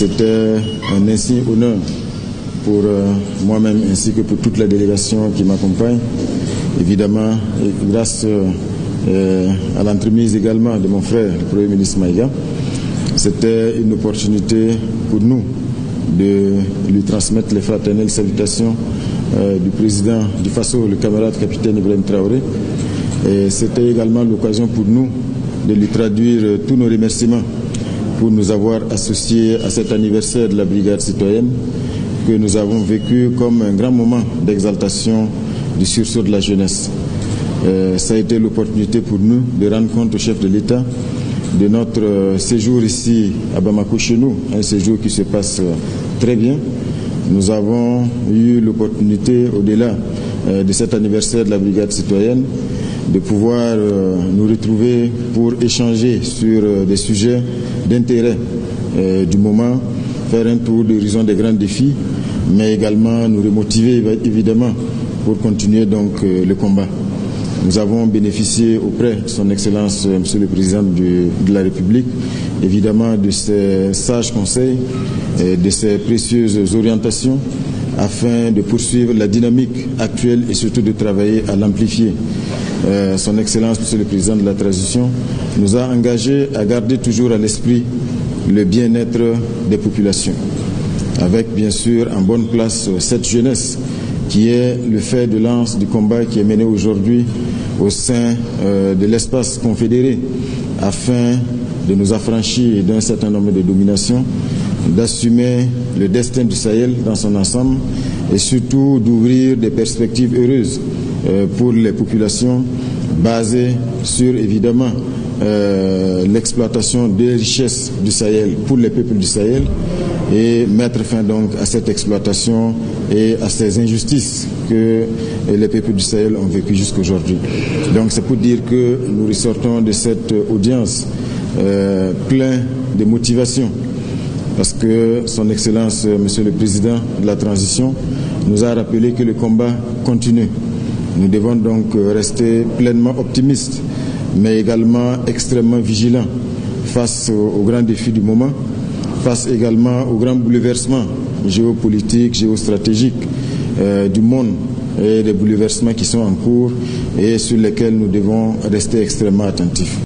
C'était un insigne honneur pour moi-même ainsi que pour toute la délégation qui m'accompagne. Évidemment, grâce à l'entremise également de mon frère, le Premier ministre Maïga, c'était une opportunité pour nous de lui transmettre les fraternelles salutations du président du Faso, le camarade capitaine Ibrahim Traoré. Et c'était également l'occasion pour nous de lui traduire tous nos remerciements pour nous avoir associés à cet anniversaire de la brigade citoyenne que nous avons vécu comme un grand moment d'exaltation du sursaut de la jeunesse. Ça a été l'opportunité pour nous de rendre compte au chef de l'État de notre séjour ici à Bamako chez nous, un séjour qui se passe très bien. Nous avons eu l'opportunité, au-delà de cet anniversaire de la brigade citoyenne, de pouvoir nous retrouver pour échanger sur des sujets d'intérêt du moment, faire un tour d'horizon des grands défis, mais également nous remotiver évidemment pour continuer donc le combat. Nous avons bénéficié auprès de son Excellence Monsieur le Président de la République, évidemment de ses sages conseils, de ses précieuses orientations, afin de poursuivre la dynamique actuelle et surtout de travailler à l'amplifier. Son Excellence Monsieur le Président de la Transition nous a engagés à garder toujours à l'esprit le bien-être des populations, avec bien sûr en bonne place cette jeunesse qui est le fer de lance du combat qui est mené aujourd'hui au sein de l'espace confédéré, afin de nous affranchir d'un certain nombre de dominations, d'assumer le destin du Sahel dans son ensemble et surtout d'ouvrir des perspectives heureuses pour les populations basées sur évidemment l'exploitation des richesses du Sahel pour les peuples du Sahel et mettre fin donc à cette exploitation et à ces injustices que les peuples du Sahel ont vécues jusqu'aujourd'hui. Donc c'est pour dire que nous ressortons de cette audience plein de motivation, parce que son Excellence Monsieur le Président de la Transition nous a rappelé que le combat continue. Nous devons donc rester pleinement optimistes, mais également extrêmement vigilants face aux grands défis du moment, face également aux grands bouleversements géopolitiques, géostratégiques du monde et des bouleversements qui sont en cours et sur lesquels nous devons rester extrêmement attentifs.